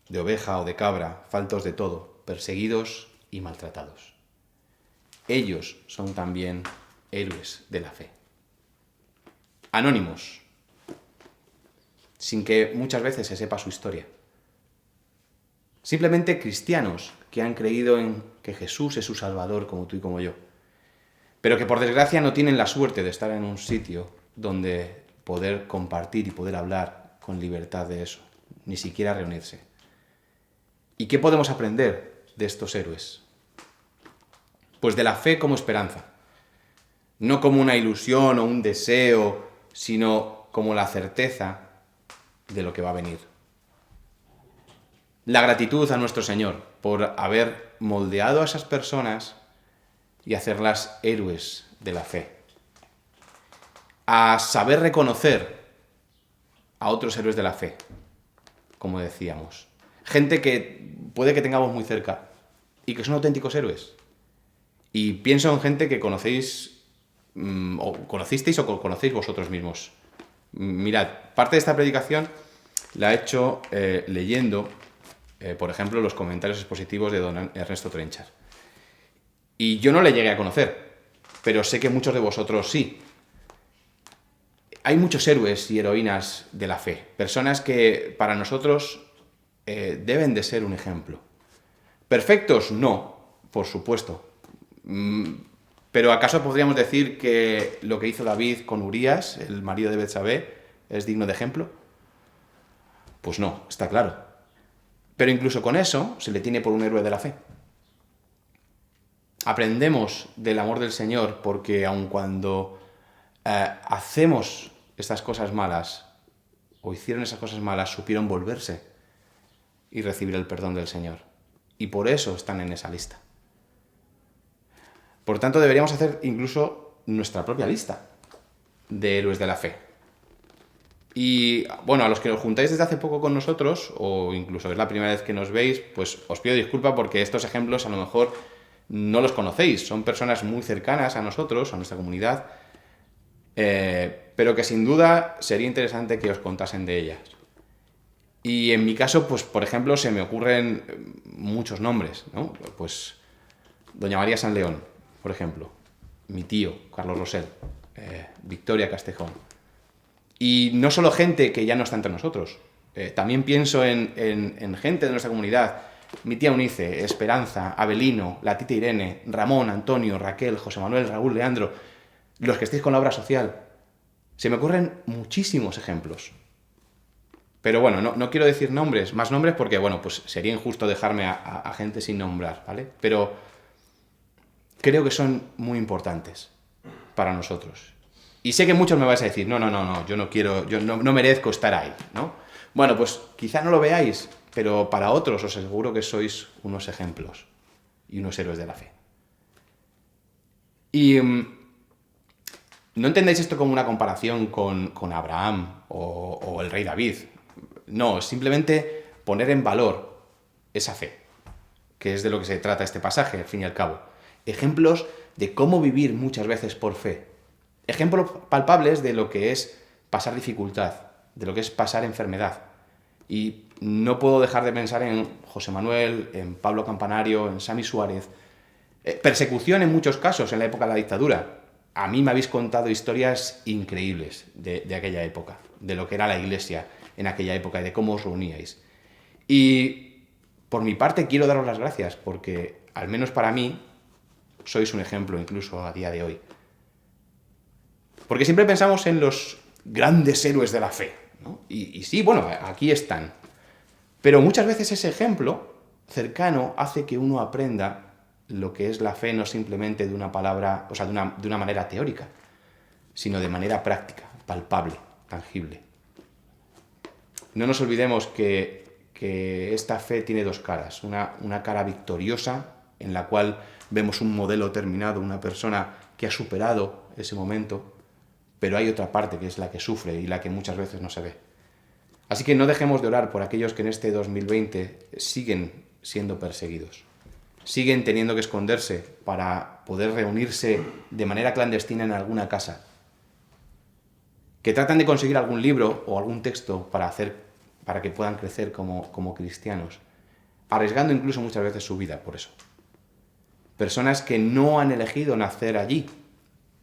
de oveja o de cabra, faltos de todo, perseguidos y maltratados. Ellos son también héroes de la fe. Anónimos, sin que muchas veces se sepa su historia. Simplemente cristianos que han creído en que Jesús es su Salvador como tú y como yo, pero que por desgracia no tienen la suerte de estar en un sitio donde poder compartir y poder hablar con libertad de eso, ni siquiera reunirse. ¿Y qué podemos aprender de estos héroes? Pues de la fe como esperanza, no como una ilusión o un deseo, sino como la certeza de lo que va a venir. La gratitud a nuestro Señor por haber moldeado a esas personas y hacerlas héroes de la fe. A saber reconocer a otros héroes de la fe, como decíamos. Gente que puede que tengamos muy cerca y que son auténticos héroes. Y pienso en gente que conocéis, o conocisteis o conocéis vosotros mismos. Mirad, parte de esta predicación la he hecho leyendo, por ejemplo, los comentarios expositivos de don Ernesto Trenchar. Y yo no le llegué a conocer, pero sé que muchos de vosotros sí. Hay muchos héroes y heroínas de la fe, personas que para nosotros deben de ser un ejemplo. Perfectos, no, por supuesto. Pero ¿acaso podríamos decir que lo que hizo David con Urías, el marido de Betsabé, es digno de ejemplo? Pues no, está claro. Pero incluso con eso se le tiene por un héroe de la fe. Aprendemos del amor del Señor porque aun cuando hacemos estas cosas malas, o hicieron esas cosas malas, supieron volverse y recibir el perdón del Señor. Y por eso están en esa lista. Por tanto, deberíamos hacer incluso nuestra propia lista de héroes de la fe. Y bueno, a los que os juntáis desde hace poco con nosotros, o incluso es la primera vez que nos veis, pues os pido disculpa porque estos ejemplos a lo mejor no los conocéis. Son personas muy cercanas a nosotros, a nuestra comunidad, pero que sin duda sería interesante que os contasen de ellas. Y en mi caso, pues por ejemplo, se me ocurren muchos nombres, ¿no? Pues Doña María San León, por ejemplo, mi tío, Carlos Rosell, Victoria Castejón. Y no solo gente que ya no está entre nosotros, también pienso en gente de nuestra comunidad, mi tía Eunice, Esperanza, Abelino, la tita Irene, Ramón, Antonio, Raquel, José Manuel, Raúl, Leandro, los que estéis con la obra social. Se me ocurren muchísimos ejemplos. Pero bueno, no quiero decir más nombres porque, bueno, pues sería injusto dejarme a gente sin nombrar, ¿vale? Pero creo que son muy importantes para nosotros. Y sé que muchos me vais a decir, no, yo no quiero, yo no merezco estar ahí, ¿no? Bueno, pues quizá no lo veáis, pero para otros os aseguro que sois unos ejemplos y unos héroes de la fe. Y no entendáis esto como una comparación con Abraham o el rey David. No, simplemente poner en valor esa fe, que es de lo que se trata este pasaje, al fin y al cabo. Ejemplos de cómo vivir muchas veces por fe. Ejemplos palpables de lo que es pasar dificultad, de lo que es pasar enfermedad. Y no puedo dejar de pensar en José Manuel, en Pablo Campanario, en Sami Suárez. Persecución en muchos casos en la época de la dictadura. A mí me habéis contado historias increíbles de aquella época, de lo que era la iglesia en aquella época y de cómo os reuníais. Y por mi parte quiero daros las gracias porque, al menos para mí, sois un ejemplo incluso a día de hoy. Porque siempre pensamos en los grandes héroes de la fe, ¿no? Y sí, bueno, aquí están. Pero muchas veces ese ejemplo cercano hace que uno aprenda lo que es la fe no simplemente de una palabra, o sea, de una manera teórica, sino de manera práctica, palpable, tangible. No nos olvidemos que esta fe tiene dos caras. Una cara victoriosa, en la cual vemos un modelo terminado, una persona que ha superado ese momento, pero hay otra parte que es la que sufre y la que muchas veces no se ve. Así que no dejemos de orar por aquellos que en este 2020 siguen siendo perseguidos. siguen teniendo que esconderse para poder reunirse de manera clandestina en alguna casa, que tratan de conseguir algún libro o algún texto para que puedan crecer como cristianos, arriesgando incluso muchas veces su vida por eso. Personas que no han elegido nacer allí,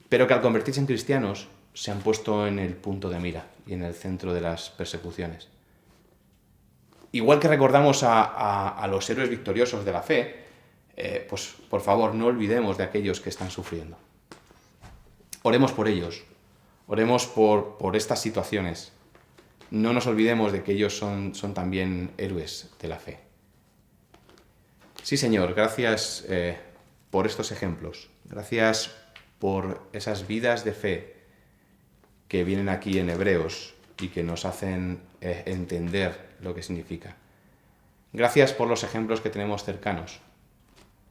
pero que al convertirse en cristianos se han puesto en el punto de mira y en el centro de las persecuciones. Igual que recordamos a los héroes victoriosos de la fe, pues por favor no olvidemos de aquellos que están sufriendo. Oremos por ellos, oremos por estas situaciones. No nos olvidemos de que ellos son también héroes de la fe. Sí, Señor, gracias por estos ejemplos. Gracias por esas vidas de fe que vienen aquí en Hebreos y que nos hacen entender lo que significa. Gracias por los ejemplos que tenemos cercanos,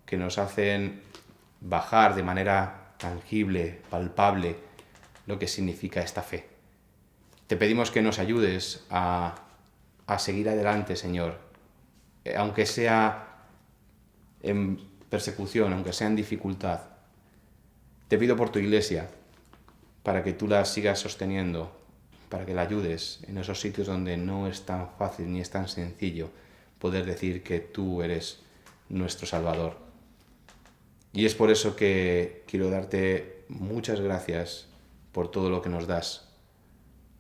que nos hacen bajar de manera tangible, palpable, lo que significa esta fe. Te pedimos que nos ayudes a seguir adelante, Señor, aunque sea en persecución, aunque sea en dificultad. Te pido por tu Iglesia, para que tú la sigas sosteniendo, para que la ayudes en esos sitios donde no es tan fácil ni es tan sencillo poder decir que tú eres nuestro Salvador. Y es por eso que quiero darte muchas gracias por todo lo que nos das.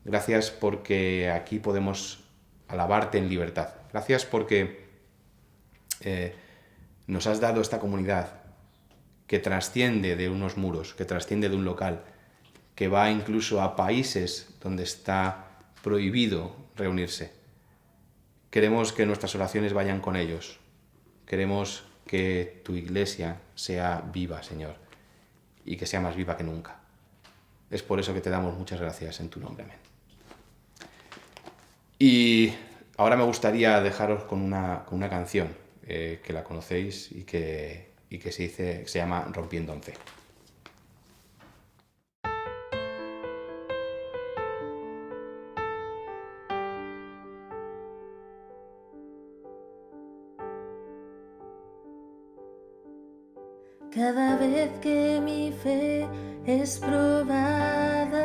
Gracias porque aquí podemos alabarte en libertad. Gracias porque nos has dado esta comunidad que trasciende de unos muros, que trasciende de un local, que va incluso a países donde está prohibido reunirse. Queremos que nuestras oraciones vayan con ellos. Queremos que tu Iglesia sea viva, Señor, y que sea más viva que nunca. Es por eso que te damos muchas gracias en tu nombre. Amén. Y ahora me gustaría dejaros con una canción que la conocéis y que se llama Rompiendo en Fe. Cada vez que mi fe es probada,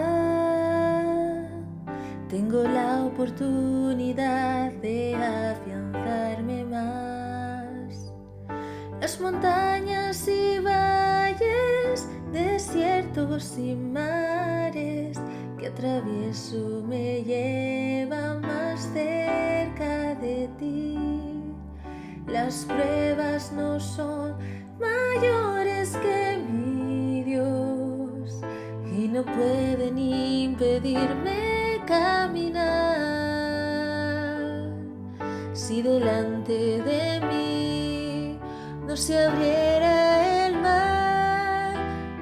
tengo la oportunidad de afianzarme más. Las montañas y valles, desiertos y mares que atravieso me llevan más cerca de ti. Las pruebas no son mayores que mi Dios y no pueden impedirme caminar. Si delante de mí no se abriera el mar,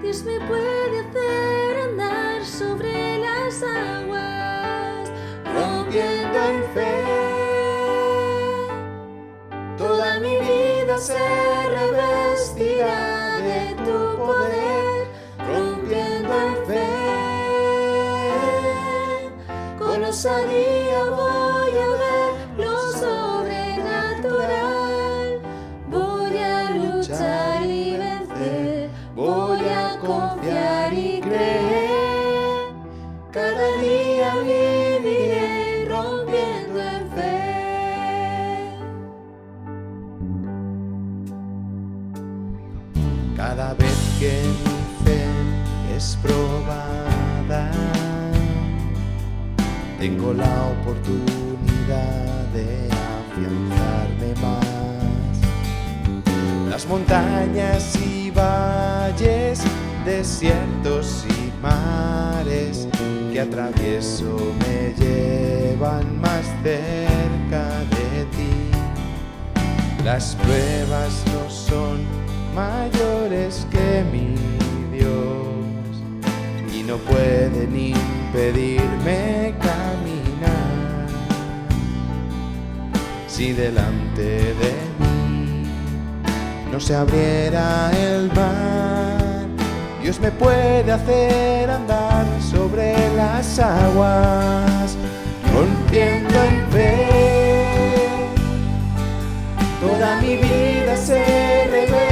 Dios me puede hacer andar sobre las aguas, rompiendo en fe. Toda mi vida se revestirá de tu poder, rompiendo en fe. Con osadía voy a ver lo sobrenatural. Voy a luchar y vencer, voy a confiar y creer. Cada día viviré rompiendo en fe. Cada vez que mi fe es probada, tengo la oportunidad de afianzarme más. Las montañas y valles, desiertos y mares que atravieso me llevan más cerca de ti. Las pruebas no son mayores que mi Dios y no pueden impedirme caminar. Si delante de mí no se abriera el mar, Dios me puede hacer andar sobre las aguas, rompiendo en fe. Toda mi vida se revela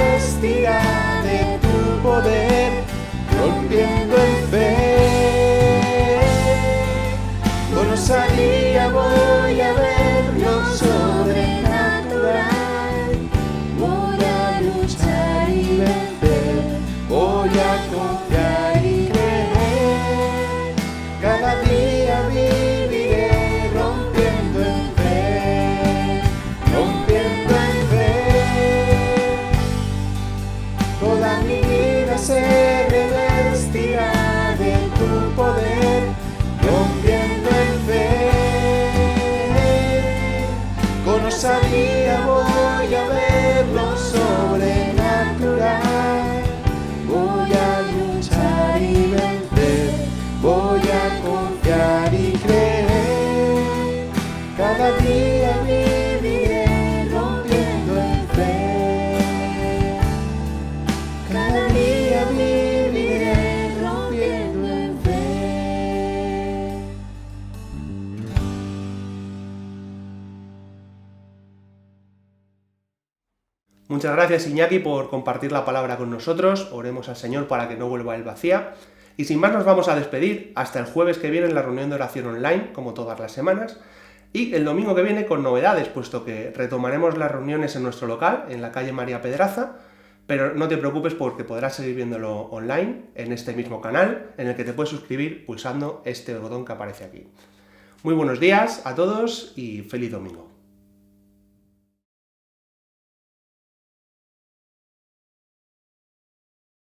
día voy a ver lo sobrenatural. Voy a luchar y vencer, voy a confiar y creer. Cada día viviré rompiendo en fe. Cada día viviré rompiendo en fe. Muchas gracias, Iñaki, por compartir la palabra con nosotros. Oremos al Señor para que no vuelva él vacía. Y sin más nos vamos a despedir hasta el jueves que viene en la reunión de oración online, como todas las semanas, y el domingo que viene con novedades, puesto que retomaremos las reuniones en nuestro local, en la calle María Pedraza, pero no te preocupes porque podrás seguir viéndolo online en este mismo canal, en el que te puedes suscribir pulsando este botón que aparece aquí. Muy buenos días a todos y feliz domingo.